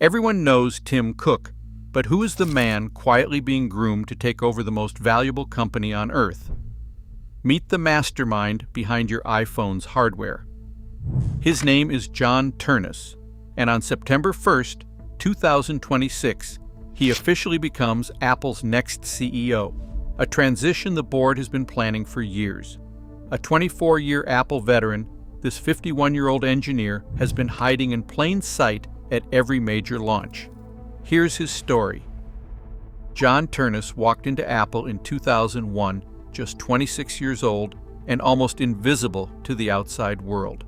Everyone knows Tim Cook, but who is the man quietly being groomed to take over the most valuable company on Earth? Meet the mastermind behind your iPhone's hardware. His name is John Ternus, and on September 1st, 2026, he officially becomes Apple's next CEO, a transition the board has been planning for years. A 24-year Apple veteran, this 51-year-old engineer has been hiding in plain sight at every major launch. Here's his story. John Ternus walked into Apple in 2001, just 26 years old and almost invisible to the outside world.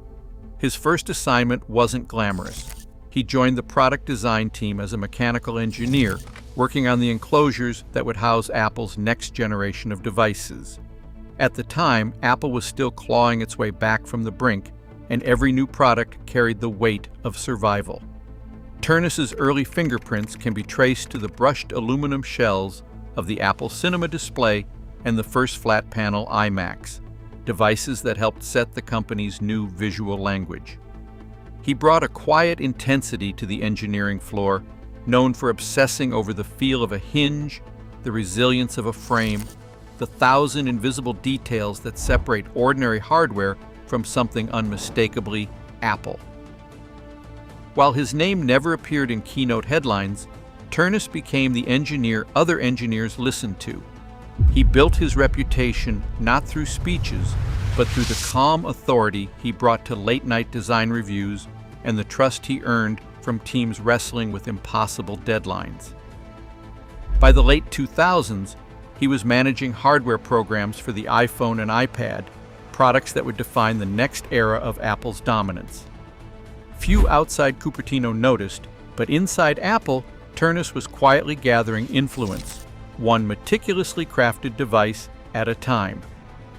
His first assignment wasn't glamorous. He joined the product design team as a mechanical engineer, working on the enclosures that would house Apple's next generation of devices. At the time, Apple was still clawing its way back from the brink, and every new product carried the weight of survival. Ternus's early fingerprints can be traced to the brushed aluminum shells of the Apple Cinema display and the first flat-panel iMacs, devices that helped set the company's new visual language. He brought a quiet intensity to the engineering floor, known for obsessing over the feel of a hinge, the resilience of a frame, the 1,000 invisible details that separate ordinary hardware from something unmistakably Apple. While his name never appeared in keynote headlines, Ternus became the engineer other engineers listened to. He built his reputation not through speeches, but through the calm authority he brought to late-night design reviews and the trust he earned from teams wrestling with impossible deadlines. By the late 2000s, he was managing hardware programs for the iPhone and iPad, products that would define the next era of Apple's dominance. Few outside Cupertino noticed, but inside Apple, Ternus was quietly gathering influence, one meticulously crafted device at a time.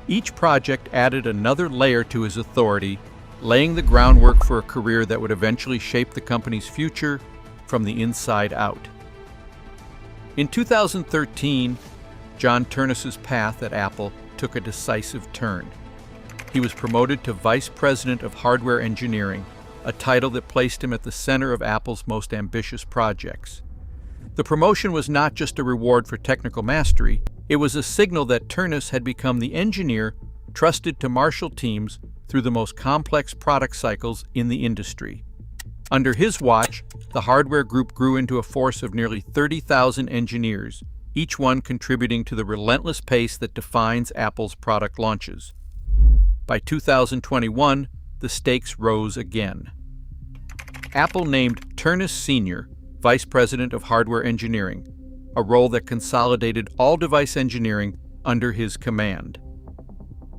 Each project added another layer to his authority, laying the groundwork for a career that would eventually shape the company's future from the inside out. In 2013, John Ternus's path at Apple took a decisive turn. He was promoted to Vice President of Hardware Engineering, a title that placed him at the center of Apple's most ambitious projects. The promotion was not just a reward for technical mastery, it was a signal that Ternus had become the engineer trusted to marshal teams through the most complex product cycles in the industry. Under his watch, the hardware group grew into a force of nearly 30,000 engineers, each one contributing to the relentless pace that defines Apple's product launches. By 2021, the stakes rose again. Apple named Ternus Sr. Vice President of Hardware Engineering, a role that consolidated all device engineering under his command.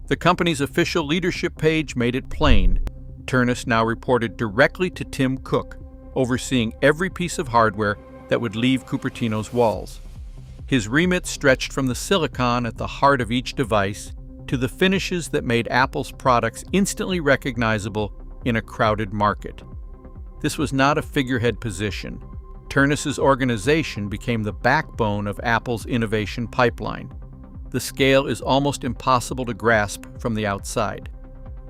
The company's official leadership page made it plain. Ternus now reported directly to Tim Cook, overseeing every piece of hardware that would leave Cupertino's walls. His remit stretched from the silicon at the heart of each device to the finishes that made Apple's products instantly recognizable in a crowded market. This was not a figurehead position. Ternus's organization became the backbone of Apple's innovation pipeline. The scale is almost impossible to grasp from the outside.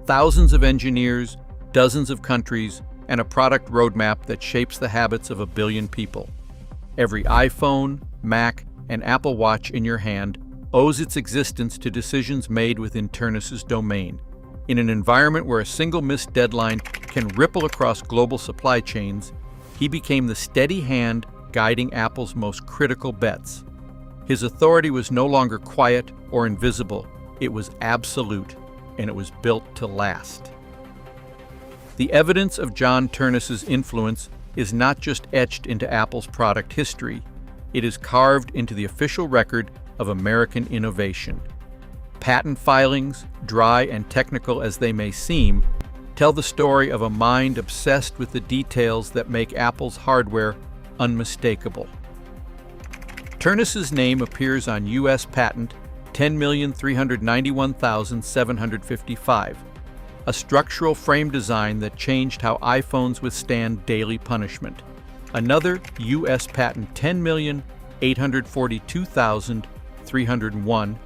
Thousands of engineers, dozens of countries, and a product roadmap that shapes the habits of 1 billion people. Every iPhone, Mac, and Apple Watch in your hand owes its existence to decisions made within Ternus's domain. In an environment where a single missed deadline can ripple across global supply chains, he became the steady hand guiding Apple's most critical bets. His authority was no longer quiet or invisible, it was absolute, and it was built to last. The evidence of John Ternus's influence is not just etched into Apple's product history, it is carved into the official record of American innovation. Patent filings, dry and technical as they may seem, tell the story of a mind obsessed with the details that make Apple's hardware unmistakable. Ternus's name appears on U.S. Patent 10,391,755, a structural frame design that changed how iPhones withstand daily punishment. Another U.S. Patent 10,842,301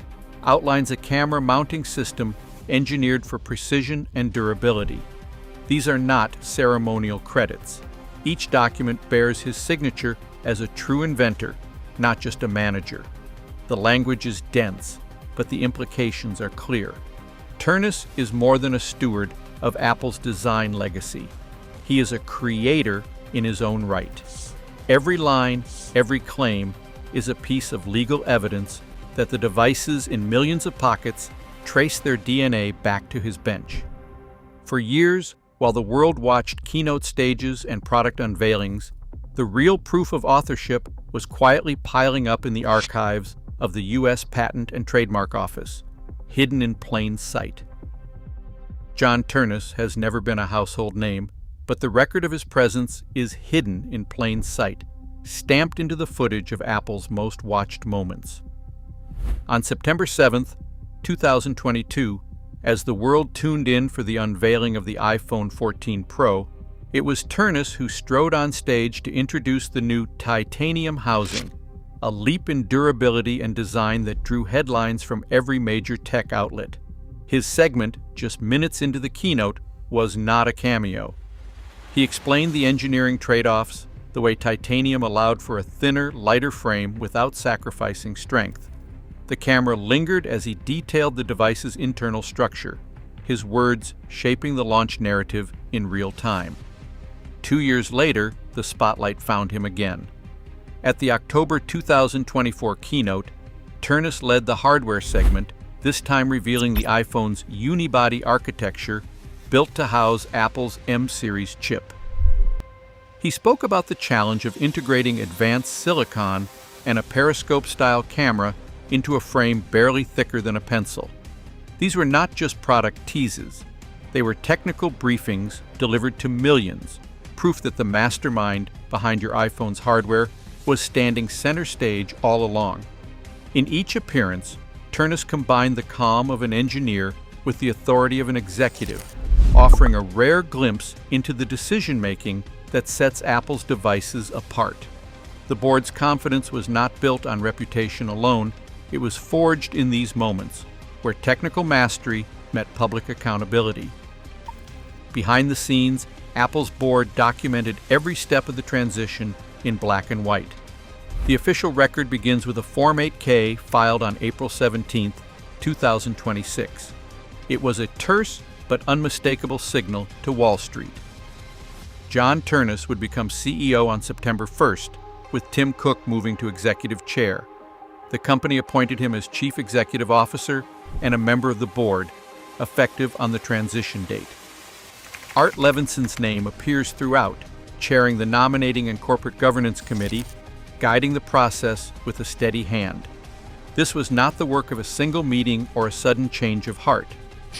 outlines a camera mounting system engineered for precision and durability. These are not ceremonial credits. Each document bears his signature as a true inventor, not just a manager. The language is dense, but the implications are clear. Ternus is more than a steward of Apple's design legacy. He is a creator in his own right. Every line, every claim is a piece of legal evidence that the devices in millions of pockets trace their DNA back to his bench. For years, while the world watched keynote stages and product unveilings, the real proof of authorship was quietly piling up in the archives of the U.S. Patent and Trademark Office, hidden in plain sight. John Ternus has never been a household name, but the record of his presence is hidden in plain sight, stamped into the footage of Apple's most watched moments. On September 7, 2022, as the world tuned in for the unveiling of the iPhone 14 Pro, it was Ternus who strode on stage to introduce the new titanium housing, a leap in durability and design that drew headlines from every major tech outlet. His segment, just minutes into the keynote, was not a cameo. He explained the engineering trade-offs, the way titanium allowed for a thinner, lighter frame without sacrificing strength. The camera lingered as he detailed the device's internal structure, his words shaping the launch narrative in real time. 2 years later, the spotlight found him again. At the October 2024 keynote, Ternus led the hardware segment, this time revealing the iPhone's unibody architecture built to house Apple's M-series chip. He spoke about the challenge of integrating advanced silicon and a periscope-style camera into a frame barely thicker than a pencil. These were not just product teases. They were technical briefings delivered to millions, proof that the mastermind behind your iPhone's hardware was standing center stage all along. In each appearance, Ternus combined the calm of an engineer with the authority of an executive, offering a rare glimpse into the decision-making that sets Apple's devices apart. The board's confidence was not built on reputation alone. It was forged in these moments, where technical mastery met public accountability. Behind the scenes, Apple's board documented every step of the transition in black and white. The official record begins with a Form 8K filed on April 17, 2026. It was a terse but unmistakable signal to Wall Street. John Ternus would become CEO on September 1st, with Tim Cook moving to executive chair. The company appointed him as chief executive officer and a member of the board, effective on the transition date. Art Levinson's name appears throughout, chairing the Nominating and Corporate Governance Committee, guiding the process with a steady hand. This was not the work of a single meeting or a sudden change of heart.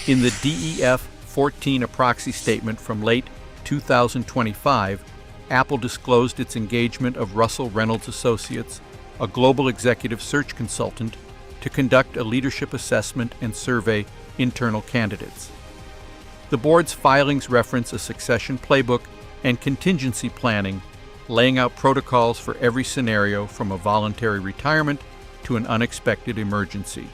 In the DEF 14, a proxy statement from late 2025, Apple disclosed its engagement of Russell Reynolds Associates, a global executive search consultant, to conduct a leadership assessment and survey internal candidates. The board's filings reference a succession playbook and contingency planning, laying out protocols for every scenario from a voluntary retirement to an unexpected emergency.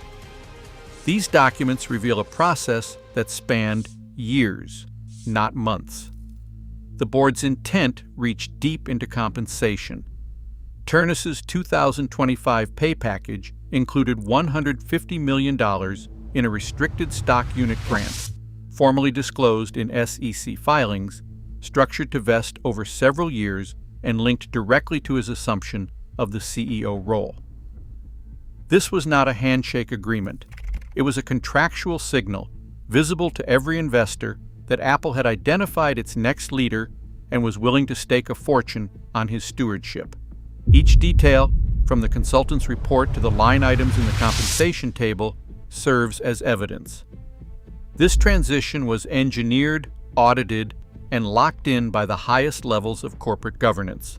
These documents reveal a process that spanned years, not months. The board's intent reached deep into compensation. Ternus's 2025 pay package included $150 million in a restricted stock unit grant, formally disclosed in SEC filings, structured to vest over several years and linked directly to his assumption of the CEO role. This was not a handshake agreement. It was a contractual signal, visible to every investor, that Apple had identified its next leader and was willing to stake a fortune on his stewardship. Each detail, from the consultant's report to the line items in the compensation table, serves as evidence. This transition was engineered, audited, and locked in by the highest levels of corporate governance.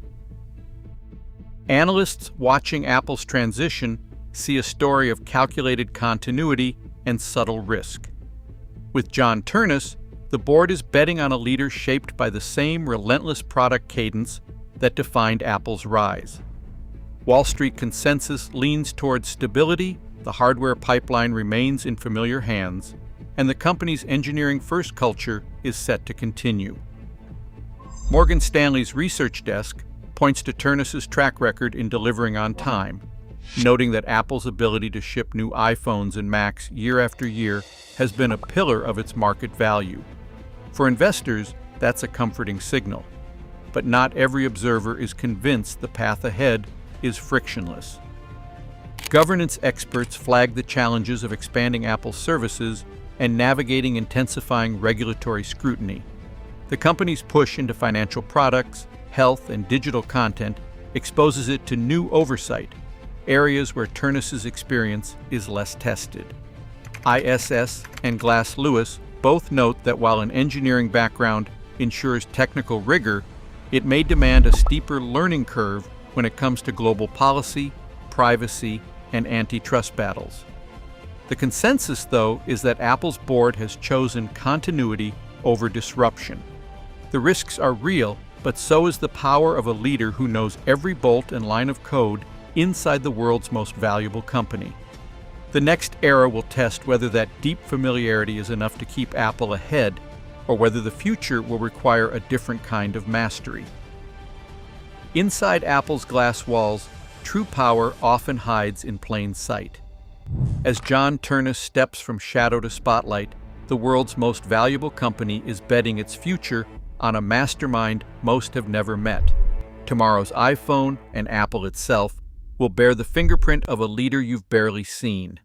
Analysts watching Apple's transition see a story of calculated continuity and subtle risk. With John Ternus, the board is betting on a leader shaped by the same relentless product cadence that defined Apple's rise. Wall Street consensus leans towards stability, the hardware pipeline remains in familiar hands, and the company's engineering-first culture is set to continue. Morgan Stanley's research desk points to Ternus's track record in delivering on time, noting that Apple's ability to ship new iPhones and Macs year after year has been a pillar of its market value. For investors, that's a comforting signal. But not every observer is convinced the path ahead is frictionless. Governance experts flag the challenges of expanding Apple's services and navigating intensifying regulatory scrutiny. The company's push into financial products, health, and digital content exposes it to new oversight, areas where Ternus's experience is less tested. ISS and Glass Lewis both note that while an engineering background ensures technical rigor, it may demand a steeper learning curve when it comes to global policy, privacy, and antitrust battles. The consensus, though, is that Apple's board has chosen continuity over disruption. The risks are real, but so is the power of a leader who knows every bolt and line of code inside the world's most valuable company. The next era will test whether that deep familiarity is enough to keep Apple ahead, or whether the future will require a different kind of mastery. Inside Apple's glass walls, true power often hides in plain sight. As John Ternus steps from shadow to spotlight, the world's most valuable company is betting its future on a mastermind most have never met. Tomorrow's iPhone, and Apple itself, will bear the fingerprint of a leader you've barely seen.